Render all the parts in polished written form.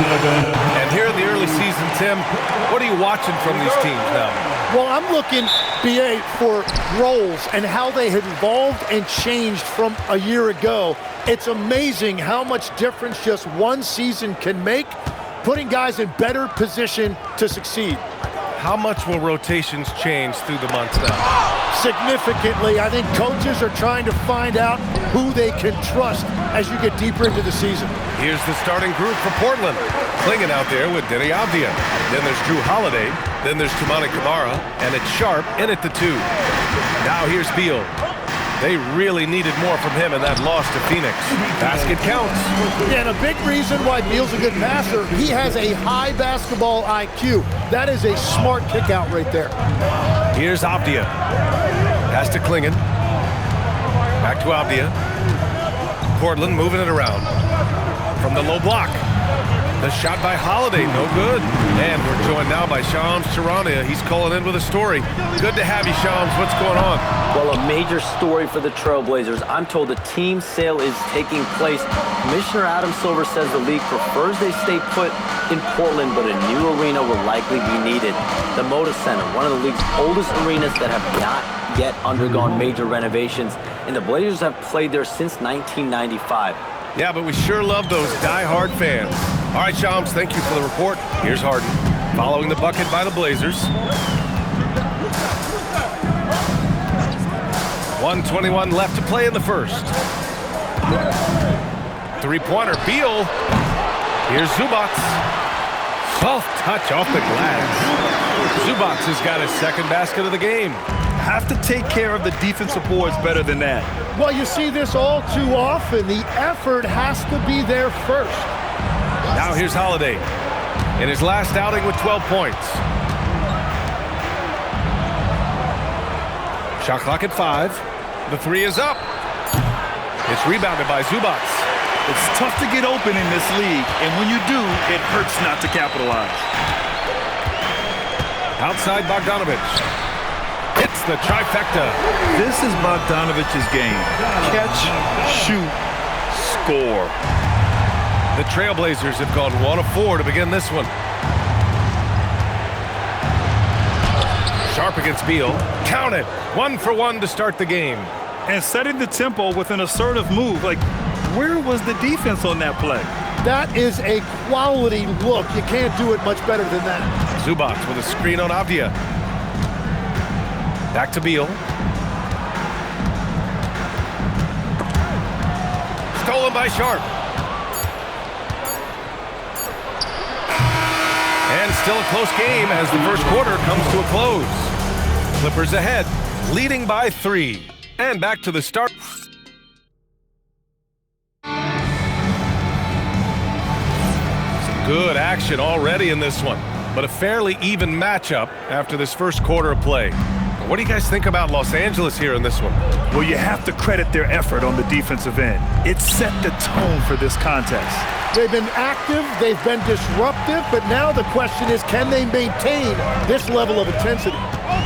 And here in the early season, Tim, what are you watching from these teams now? Well, I'm looking, BA, for roles and how they have evolved and changed from a year ago. It's amazing how much difference just one season can make, putting guys in better position to succeed. How much will rotations change through the months now? Significantly. I think coaches are trying to find out who they can trust as you get deeper into the season. Here's the starting group for Portland. Klingon out there with Denny Avdia. Then there's Drew Holiday. Then there's Toumani Camara. And it's Sharp in at the 2. Now here's Beal. They really needed more from him in that loss to Phoenix. Basket counts. Yeah, and a big reason why Beal's a good passer, he has a high basketball IQ. That is a smart kick out right there. Here's Avdia. Pass to Klingon. Back to Avdia. Portland moving it around. From the low block. The shot by Holiday, no good. And we're joined now by Shams Charania. He's calling in with a story. Good to have you, Shams. What's going on? Well, a major story for the Trailblazers. I'm told the team sale is taking place. Commissioner Adam Silver says the league prefers they stay put in Portland, but a new arena will likely be needed. The Moda Center, one of the league's oldest arenas that have not yet undergone major renovations, and the Blazers have played there since 1995. Yeah, but we sure love those die-hard fans. All right, Shams, thank you for the report. Here's Harden, following the bucket by the Blazers. 1:21 left to play in the first. Three-pointer, Beal. Here's Zubac. Soft touch off the glass. Zubac has got his second basket of the game. Have to take care of the defensive boards better than that. Well, you see this all too often. The effort has to be there first. Now here's Holiday in his last outing with 12 points. Shot clock at 5. The 3 is up. It's rebounded by Zubac. It's tough to get open in this league, and when you do, it hurts not to capitalize. Outside Bogdanovich. It's the trifecta. This is Bogdanovich's game. Catch, shoot, score. The Trailblazers have gone 1 of 4 to begin this one. Sharp against Beal. Count it. 1 for 1 to start the game. And setting the tempo with an assertive move. Like, where was the defense on that play? That is a quality look. You can't do it much better than that. Zubac with a screen on Avdia. Back to Beal. Stolen by Sharp. And still a close game as the first quarter comes to a close. Clippers ahead, leading by 3. And back to the start. Some good action already in this one, but a fairly even matchup after this first quarter of play. What do you guys think about Los Angeles here in this one? Well, you have to credit their effort on the defensive end. It set the tone for this contest. They've been active, they've been disruptive, but now the question is, can they maintain this level of intensity?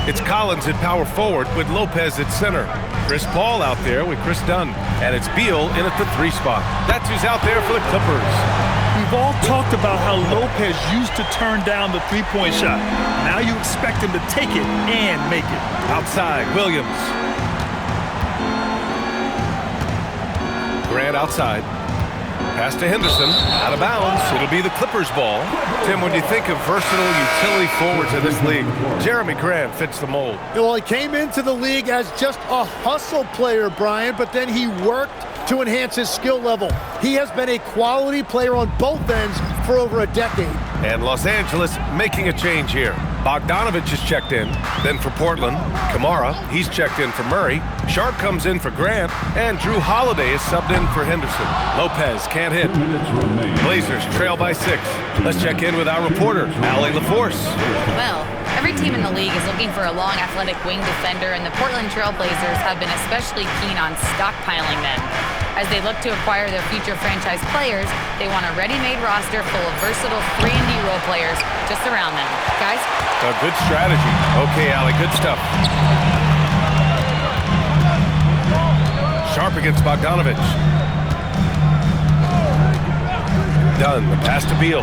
It's Collins at power forward with Lopez at center. Chris Paul out there with Chris Dunn. And it's Beal in at the 3 spot. That's who's out there for the Clippers. We've all talked about how Lopez used to turn down the three-point shot. Now you expect him to take it and make it. Outside, Williams. Grant outside. Pass to Henderson. Out of bounds. It'll be the Clippers' ball. Tim, when you think of versatile utility forwards in this league, Jeremy Grant fits the mold. Well, he came into the league as just a hustle player, Brian, but then he worked to enhance his skill level. He has been a quality player on both ends for over a decade. And Los Angeles making a change here. Bogdanovich is checked in. Then for Portland, Camara, he's checked in for Murray. Sharp comes in for Grant. And Drew Holiday is subbed in for Henderson. Lopez can't hit. Blazers trail by 6. Let's check in with our reporter, Allie LaForce. Well, every team in the league is looking for a long, athletic wing defender, and the Portland Trail Blazers have been especially keen on stockpiling them. As they look to acquire their future franchise players, they want a ready-made roster full of versatile 3-and-D role players to surround them. Guys? A good strategy. Okay, Allie, good stuff. Sharp against Bogdanovich. Dunn, the pass to Beal.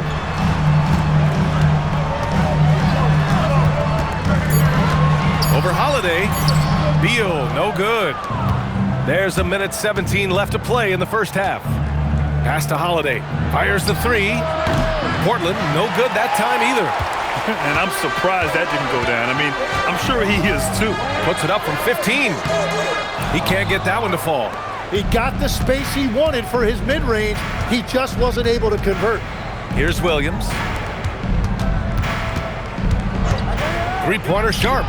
Over Holiday. Beal, no good. There's a minute 17 left to play in the first half. Pass to Holiday. Fires the three. Portland, no good that time either. And I'm surprised that didn't go down. I mean, I'm sure he is too. Puts it up from 15. He can't get that one to fall. He got the space he wanted for his mid-range. He just wasn't able to convert. Here's Williams. Three-pointer Sharp.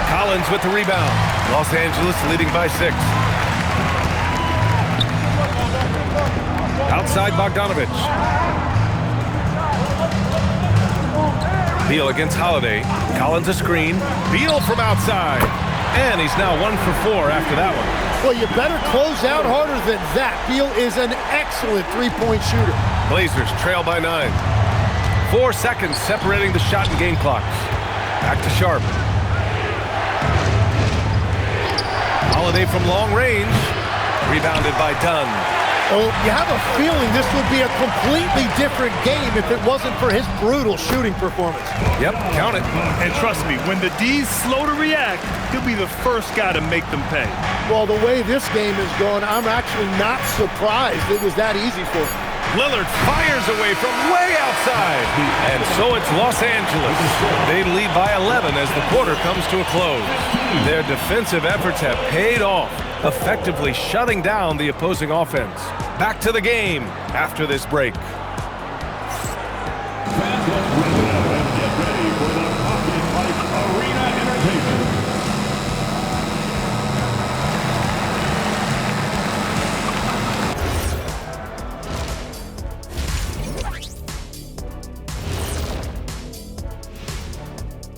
Collins with the rebound. Los Angeles leading by 6. Outside Bogdanovich. Beal against Holiday. Collins a screen. Beal from outside. And he's now 1 for 4 after that one. Well, you better close out harder than that. Beal is an excellent three-point shooter. Blazers trail by 9. 4 seconds separating the shot and game clocks. Back to Sharp. Holiday from long range. Rebounded by Dunn. Oh, you have a feeling this would be a completely different game if it wasn't for his brutal shooting performance. Yep, count it. And trust me, when the D's slow to react, he'll be the first guy to make them pay. Well, the way this game is going, I'm actually not surprised it was that easy for him. Lillard fires away from way outside. And so it's Los Angeles. They lead by 11 as the quarter comes to a close. Their defensive efforts have paid off, effectively shutting down the opposing offense. Back to the game after this break.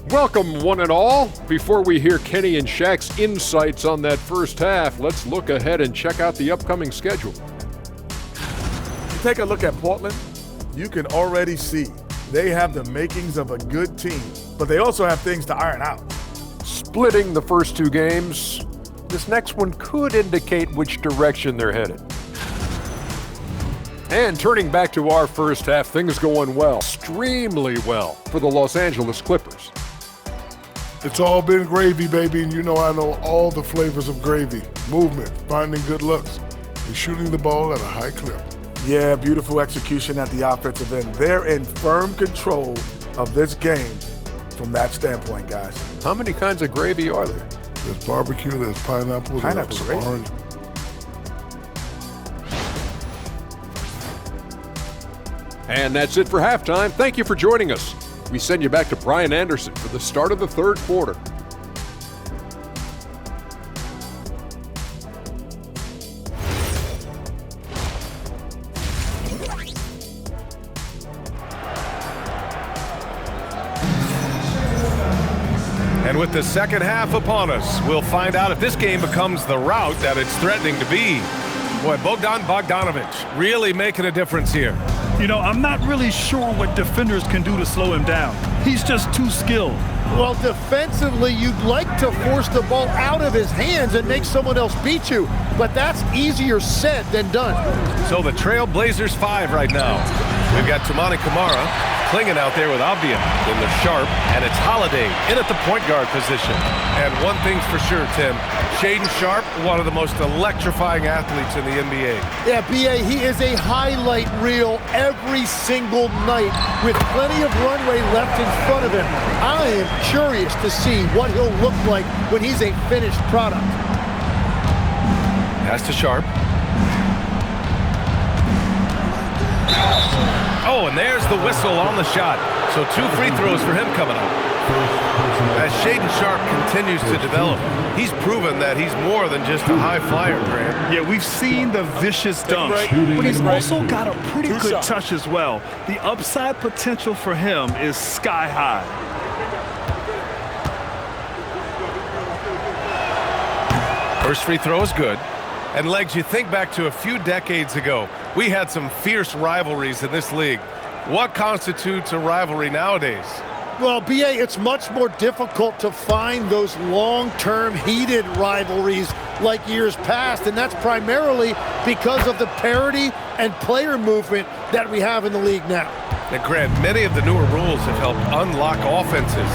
Welcome, one and all. Before we hear Kenny and Shaq's insights on that first half, let's look ahead and check out the upcoming schedule. You take a look at Portland, you can already see they have the makings of a good team, but they also have things to iron out. Splitting the first 2 games, this next one could indicate which direction they're headed. And turning back to our first half, things going well, extremely well for the Los Angeles Clippers. It's all been gravy, baby, and you know I know all the flavors of gravy. Movement, finding good looks, and shooting the ball at a high clip. Yeah, beautiful execution at the offensive end. They're in firm control of this game from that standpoint, guys. How many kinds of gravy are there? There's barbecue, there's pineapple, there's gravy. orange. And that's it for halftime. Thank you for joining us. We send you back to Brian Anderson for the start of the third quarter. And with the second half upon us, we'll find out if this game becomes the rout that it's threatening to be. Boy, Bogdan Bogdanovich really making a difference here. You know, I'm not really sure what defenders can do to slow him down. He's just too skilled. Well, defensively, you'd like to force the ball out of his hands and make someone else beat you, but that's easier said than done. So the Trail Blazers 5 right now. We've got Toumani Camara, Clingan out there with Avdia in the Sharp, and it's Holiday in at the point guard position. And one thing's for sure, Tim, Shaedon Sharpe, one of the most electrifying athletes in the NBA. Yeah, B.A., he is a highlight reel every single night with plenty of runway left in front of him. I am curious to see what he'll look like when he's a finished product. Pass to Sharpe. Oh, and there's the whistle on the shot. So 2 free throws for him coming up. As Shaedon Sharpe continues to develop, he's proven that he's more than just a high flyer, Grant. Yeah, we've seen the vicious dunks, but he's also got a pretty good touch as well. The upside potential for him is sky high. First free throw is good. And Legs, you think back to a few decades ago, we had some fierce rivalries in this league. What constitutes a rivalry nowadays? Well, B.A., it's much more difficult to find those long-term heated rivalries like years past, and that's primarily because of the parity and player movement that we have in the league now. And Grant, many of the newer rules have helped unlock offenses.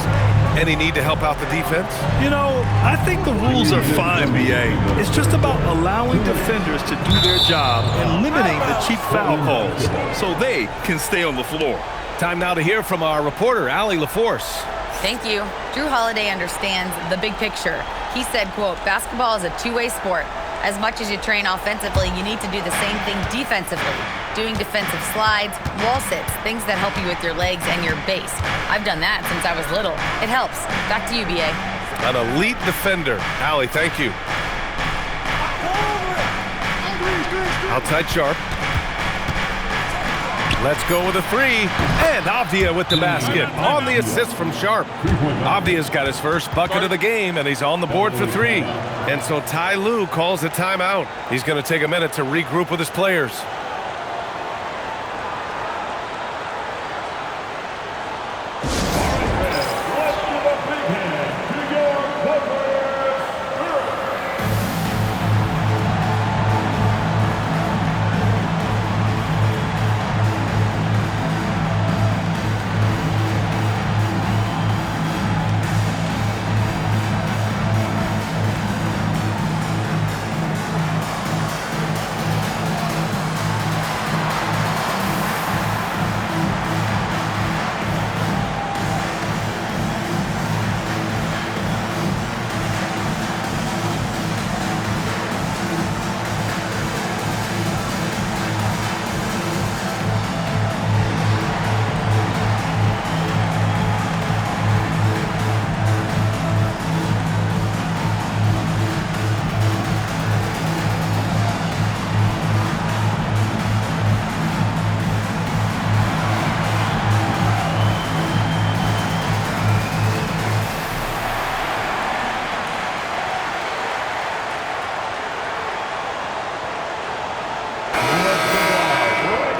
Any need to help out the defense? You know, I think the rules are fine, B.A. It's just about allowing defenders to do their job and limiting the cheap foul calls so they can stay on the floor. Time now to hear from our reporter, Allie LaForce. Thank you. Drew Holiday understands the big picture. He said, quote, basketball is a two-way sport. As much as you train offensively, you need to do the same thing defensively. Doing defensive slides, wall sits, things that help you with your legs and your base. I've done that since I was little. It helps. Back to you, B.A. An elite defender. Allie, thank you. Outside Sharp. Let's go with a three. And Avdia with the basket on the assist from Sharp. Avdia's got his first bucket of the game, and he's on the board for three. And so Ty Lue calls a timeout. He's going to take a minute to regroup with his players.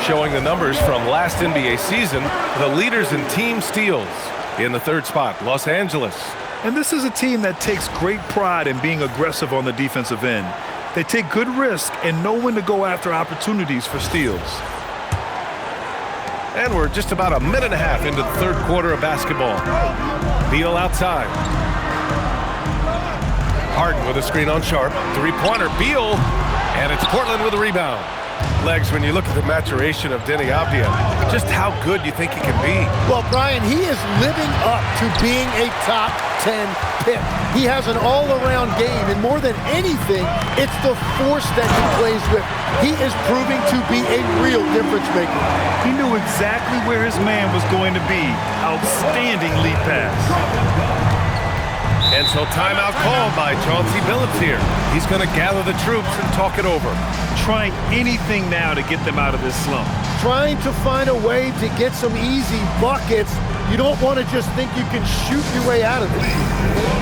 Showing the numbers from last NBA season, the leaders in team steals. In the third spot, Los Angeles. And this is a team that takes great pride in being aggressive on the defensive end. They take good risk and know when to go after opportunities for steals. And we're just about a minute and a half into the third quarter of basketball. Beal outside. Harden with a screen on Sharp. Three-pointer, Beal. And it's Portland with a rebound. Legs, when you look at the maturation of Deni Avdia, just how good you think he can be. Well, Brian, he is living up to being a top 10 pick. He has an all-around game, and more than anything, it's the force that he plays with. He is proving to be a real difference maker. He knew exactly where his man was going to be. Outstanding lead pass. And so timeout called by Chauncey Billups here. He's going to gather the troops and talk it over. Trying anything now to get them out of this slump. Trying to find a way to get some easy buckets. You don't want to just think you can shoot your way out of it.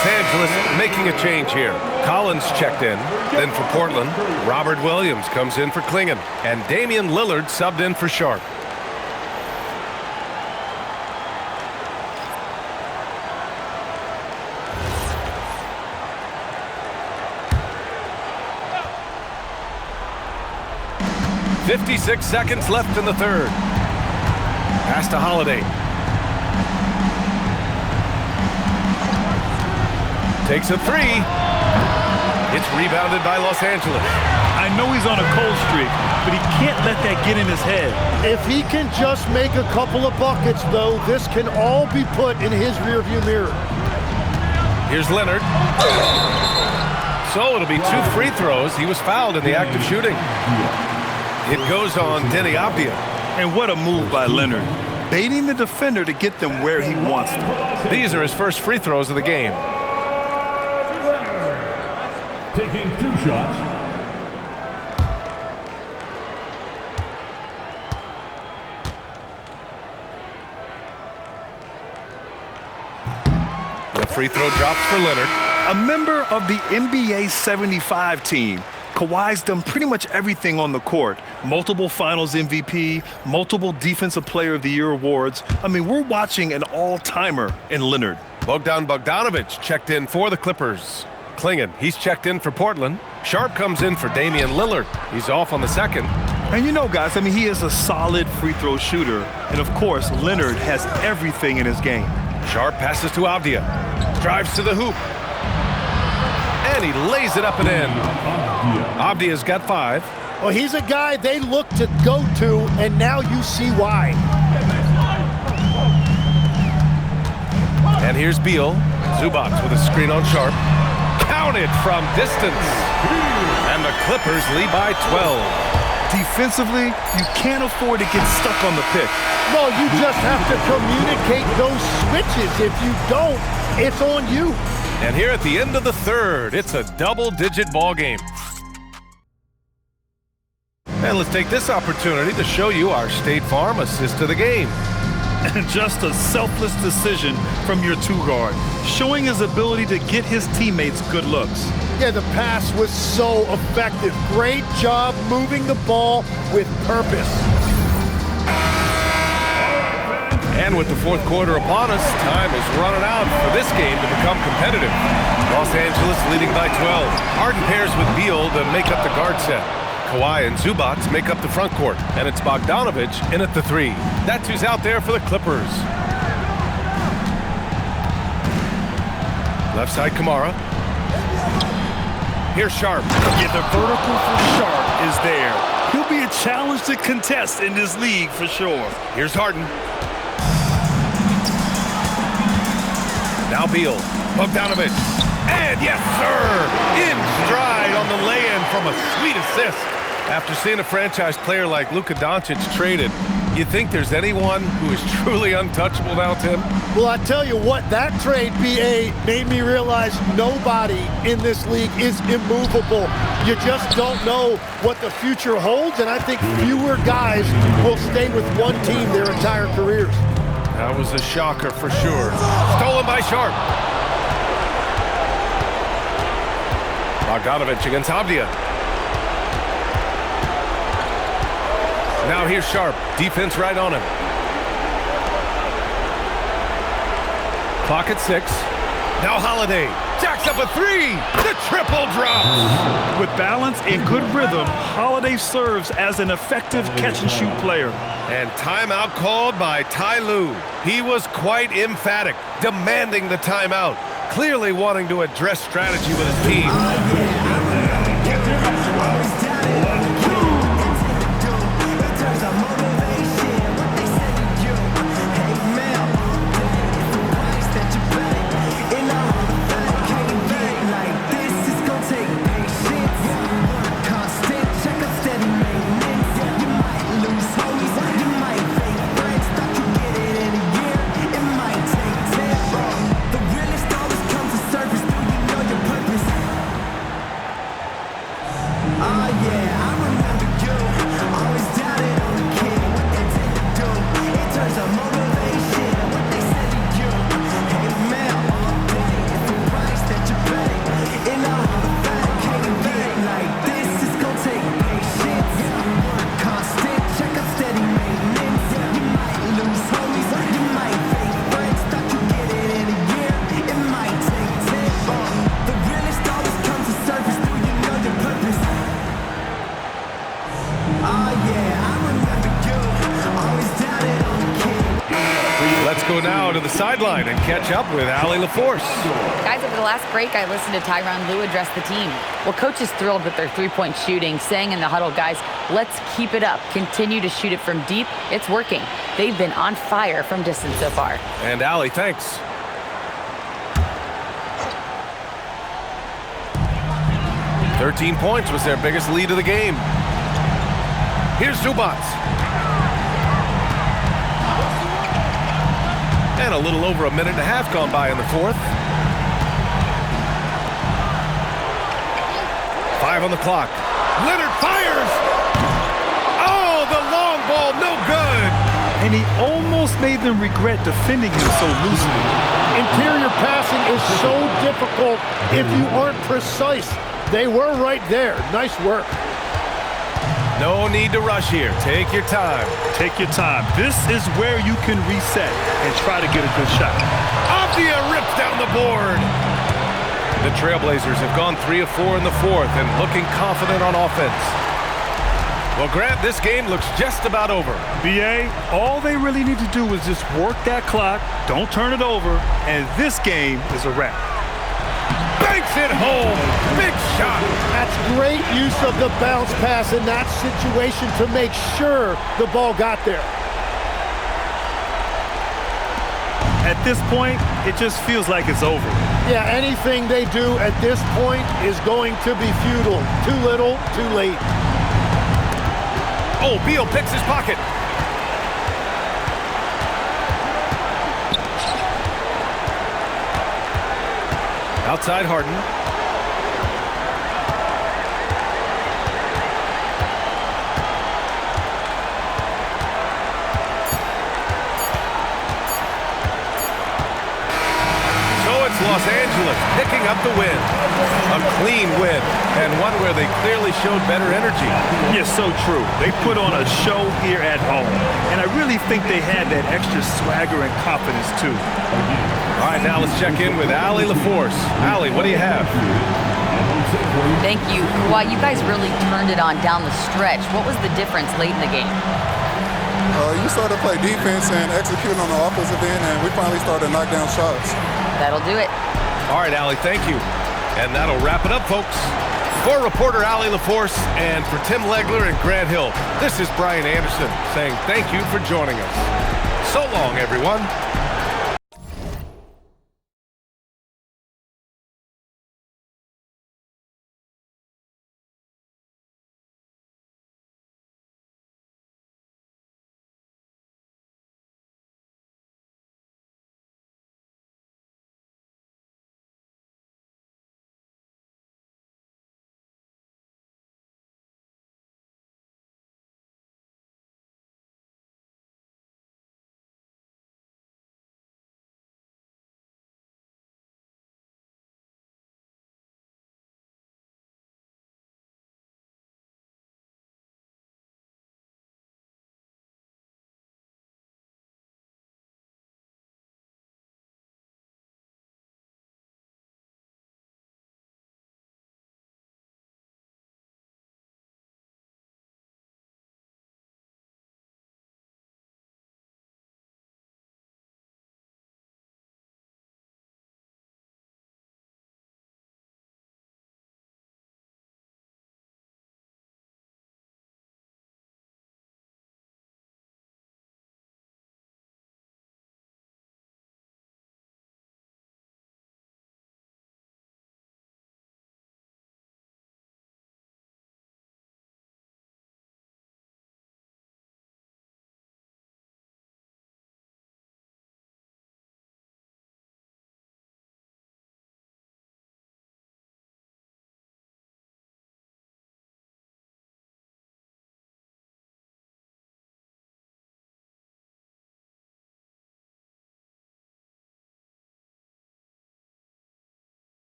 Los Angeles making a change here. Collins checked in. Then for Portland, Robert Williams comes in for Klingon. And Damian Lillard subbed in for Sharp. .56 seconds left in the third. Pass to Holiday. Takes a three. It's rebounded by Los Angeles. I know he's on a cold streak, but he can't let that get in his head. If he can just make a couple of buckets, though, this can all be put in his rearview mirror. Here's Leonard. So it'll be 2 free throws. He was fouled in the act of shooting. It goes on Denny Avdia. And what a move by Leonard, baiting the defender to get them where he wants them. These are his first free throws of the game. Taking 2 shots. The free throw drops for Leonard. A member of the NBA 75 team, Kawhi's done pretty much everything on the court. Multiple Finals MVP, multiple Defensive Player of the Year awards. I mean, we're watching an all-timer in Leonard. Bogdan Bogdanović checked in for the Clippers. Klingon, he's checked in for Portland. Sharp comes in for Damian Lillard. He's off on the second. And you know, guys, I mean, he is a solid free throw shooter. And, of course, Leonard has everything in his game. Sharp passes to Avdia. Drives to the hoop. And he lays it up and in. Avdia's got 5. Well, he's a guy they look to go to, and now you see why. And here's Beal. Zubac with a screen on Sharp. Counted from distance. And the Clippers lead by 12. Defensively, you can't afford to get stuck on the pick. No, you just have to communicate those switches. If you don't, it's on you. And here at the end of the third, it's a double-digit ball game. And let's take this opportunity to show you our State Farm assist to the game. And just a selfless decision from your 2-guard, showing his ability to get his teammates good looks. Yeah, the pass was so effective. Great job moving the ball with purpose. And with the fourth quarter upon us, time is running out for this game to become competitive. Los Angeles leading by 12. Harden pairs with Beal to make up the guard set. Kawhi and Zubac make up the front court, and it's Bogdanović in at the 3. That's who's out there for the Clippers. Left side, Kamara. Here's Sharp. Yeah, the vertical for Sharp is there. He'll be a challenge to contest in this league for sure. Here's Harden. Now Beal. Bogdanović. And yes, sir! In stride on the lay-in from a sweet assist. After seeing a franchise player like Luka Doncic traded, you think there's anyone who is truly untouchable now, Tim? Well, I tell you what, that trade, BA, made me realize nobody in this league is immovable. You just don't know what the future holds, and I think fewer guys will stay with one team their entire careers. That was a shocker for sure. Stolen by Sharp. Bogdanović against Avdia. Now here's Sharp. Defense right on him. Clock at 6. Now Holiday. Jacks up a 3. The triple drops. With balance and good rhythm, Holiday serves as an effective catch-and-shoot player. And timeout called by Ty Lue. He was quite emphatic, demanding the timeout, clearly wanting to address strategy with his team. sideline and catch up with Allie LaForce. Guys, over the last break, I listened to Tyronn Lue address the team. Well, coach is thrilled with their three-point shooting, saying in the huddle, guys, let's keep it up. Continue to shoot it from deep. It's working. They've been on fire from distance so far. And Allie, thanks. "13 points was their biggest lead of the game. Here's Zubac. And a little over a minute and a half gone by in the fourth. 5 on the clock. Leonard fires! Oh, the long ball, no good! And he almost made them regret defending him so loosely. Interior passing is so difficult if you aren't precise. They were right there. Nice work. No need to rush here. Take your time. Take your time. This is where you can reset and try to get a good shot. Avdija rips down the board. The Trailblazers have gone 3 of 4 in the fourth and looking confident on offense. Well, Grant, this game looks just about over. BA, all they really need to do is just work that clock, don't turn it over, and this game is a wrap. Banks it home. Big shot. That's great use of the bounce pass in that situation to make sure the ball got there. At this point, it just feels like it's over. Yeah, anything they do at this point is going to be futile. Too little, too late. Oh, Beal picks his pocket. Outside Harden. So it's Los Angeles picking up the win. A clean win, and one where they clearly showed better energy. Yes, so true. They put on a show here at home, and I really think they had that extra swagger and confidence, too. All right, now let's check in with Allie LaForce. Allie, what do you have? Thank you. Kawhi, you guys really turned it on down the stretch. What was the difference late in the game? You started to play defense and execute on the offensive end, and we finally started to knock down shots. That'll do it. All right, Allie, thank you. And that'll wrap it up, folks. For reporter Allie LaForce and for Tim Legler and Grant Hill, this is Brian Anderson saying thank you for joining us. So long, everyone.